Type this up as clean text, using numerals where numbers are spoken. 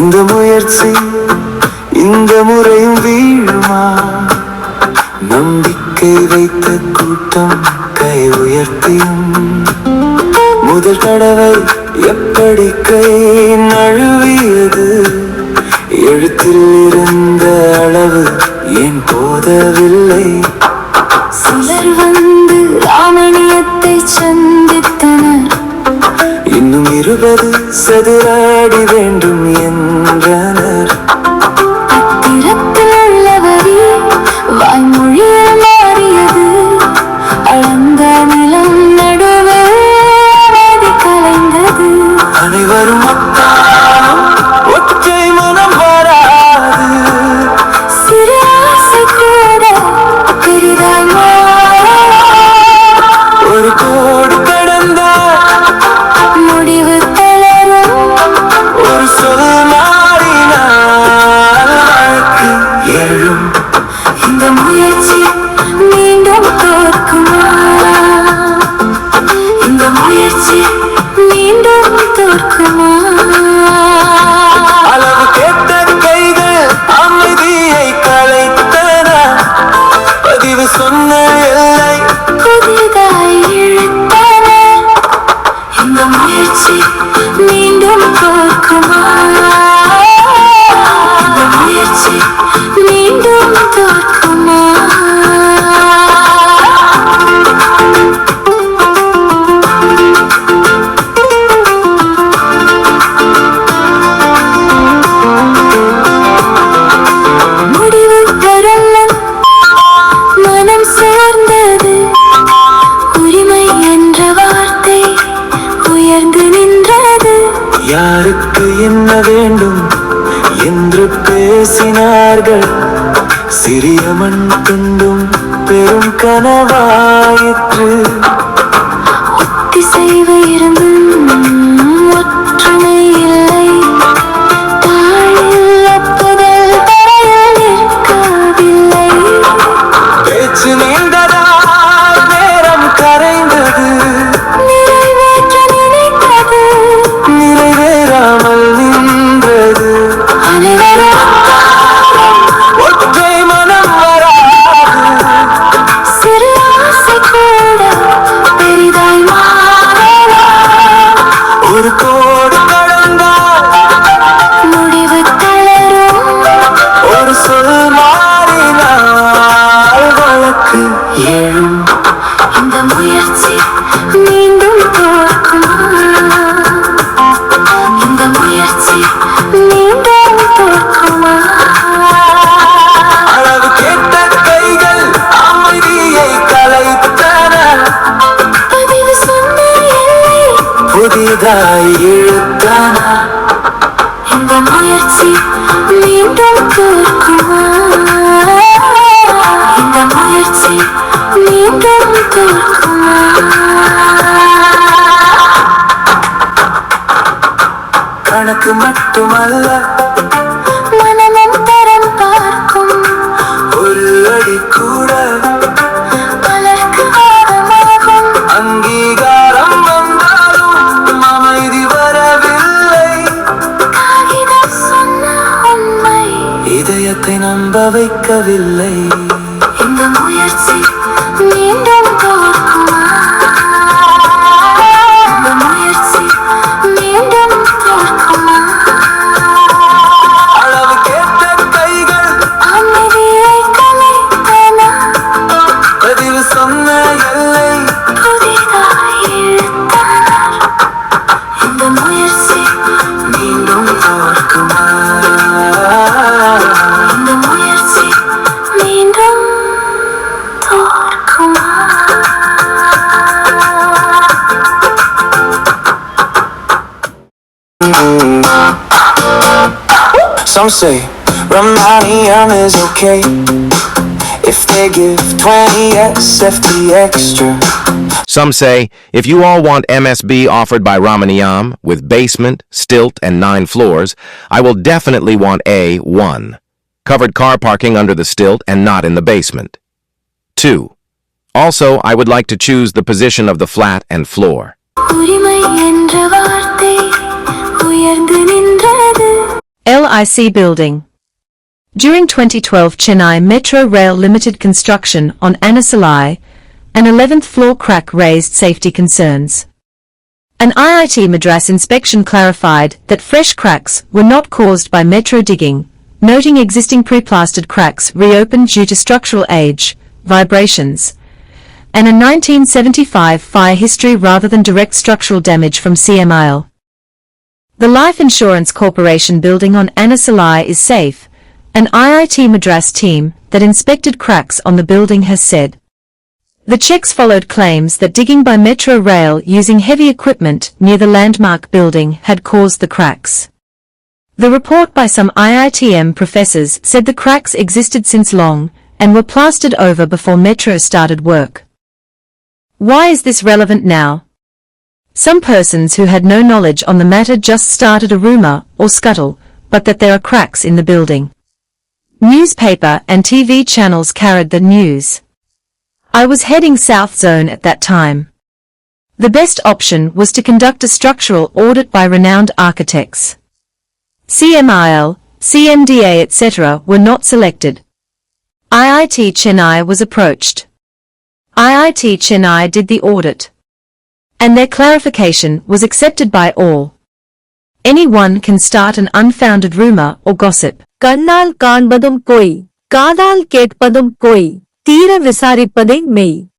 இந்த முயற்சி இந்த முறையும் வீழுமா? நம்பிக்கை வைத்த கூட்டம் கை உயர்த்தியும் முதல் தடவை எப்படி கை நழுவியது? எழுத்தில் இருந்த அளவு ஏன் போதவில்லை? சிலர் வந்து ராமணியத்தை சந்தித்தனர். இன்னும் 20 சதுராடி வேண்டும் என்றனர். பத்திரத்தில் உள்ள வரி வாய்மொழியில் மாறியது. அளந்த நிலம் நடுவில் கலைந்தது. அனைவரும் ஒற்றை மனம் வராது. சிறு ஆசை கூட பெரிதாய் ஒரு கோடு கடந்த முடிவு தளரும். ஒரு சொல் மாறினால் வாழ்க்கை எழும். இந்த முயற்சி மீண்டும் தோற்குமா? இந்த முயற்சி மீண்டும் தோற்குமா? அளவு கேட்ட கைகள் அமைதியை கலைத்தன. பதிவு சொன்ன எல்லை புதிதாய் இழுத்தன. இந்த முயற்சி மீண்டும் தோற்குமா? இந்த முயற்சி மீண்டும் தோற்குமா? முடிவு தரலும் மனம் சேர்ந்தது. உரிமை என்ற வார்த்தை உயர்ந்து நின்றது. யாருக்கு என்ன வேண்டும் என்று பேசினார்கள். சிறிய மண் துண்டும் பெரும் கனவாயிற்று. ஒத்திசைவு இருந்தும் ஒற்றுமை இல்லை. தாழில் ஒப்புதல் தரையில் நிற்கவில்லை. பேச்சு நீண்டதால் நேரம் கரைந்தது. நிறைவேற்ற நினைத்தது நிறைவேறாமல் நின்றது. அனைவரும் ஒற்றை மனம் வராது. சிறு ஆசை கூட பெரிதாய் மாறலாம். ஒரு கோடு கடந்தால் முடிவு தளரும். ஒரு சொல் மாறினால் வழக்கு எழும். இந்த முயற்சி மீண்டும் தோற்குமா? இந்த முயற்சி மீண்டும் தோற்குமா? அளவு கேட்ட கைகள் அமைதியை கலைத்தன. பதிவு சொன்ன எல்லை புதிதாய் இழுத்தன. இந்த முயற்சி மீண்டும் தோற்குமா? இந்த முயற்சி மீண்டும் தோற்குமா? கணக்கு மட்டுமல்ல மனமும் தரம் பார்க்கும். ஒரு அடி கூட பலருக்கு வாதமாகும். அங்கீகாரம் வந்தாலும் அமைதி வரவில்லை. காகிதம் சொன்ன உண்மை இதயத்தை நம்ப வைக்கவில்லை. இந்த முயற்சி மீண்டும் தோற்குமா? இந்த முயற்சி மீண்டும் தோற்குமா? அளவு கேட்ட கைகள் அமைதியை கலைத்தன. பதிவு சொன்ன எல்லை புதிதாய் இழுத்தனர். இந்த முயற்சி மீண்டும் தோற்குமா? இந்த முயற்சி மீண்டும் தோற்குமா? Some say Romanium is okay if they give 20 SFT extra. Some say, if you all want MSB offered by Ramaniyam, with basement, stilt, and 9 floors, I will definitely want A1. Covered car parking under the stilt and not in the basement. 2. Also, I would like to choose the position of the flat and floor. உரிமை என்ற வார்த்தை உயர்ந்து நின்றது. IC building. During 2012, Chennai Metro Rail Limited construction on Anasalai, an 11th floor crack raised safety concerns. An IIT Madras inspection clarified that fresh cracks were not caused by metro digging, noting existing pre-plastered cracks reopened due to structural age, vibrations, and a 1975 fire history rather than direct structural damage from CMIL. The Life Insurance Corporation building on Anasalai is safe, an IIT Madras team that inspected cracks on the building has said. The checks followed claims that digging by Metro Rail using heavy equipment near the landmark building had caused the cracks. The report by some IITM professors said the cracks existed since long and were plastered over before Metro started work. Why is this relevant now? Some persons who had no knowledge on the matter just started a rumor or scuttle, but that there are cracks in the building. Newspaper and TV channels carried the news. I was heading South Zone at that time. The best option was to conduct a structural audit by renowned architects. CMIL, CMDA etc. were not selected. IIT Chennai was approached. IIT Chennai did the audit. And their clarification was accepted by all. Anyone can start an unfounded rumor or gossip. கண்ணால் காண்பதும் பொய், காதால் கேட்பதும் பொய், தீர விசாரிப்பதே மெய்.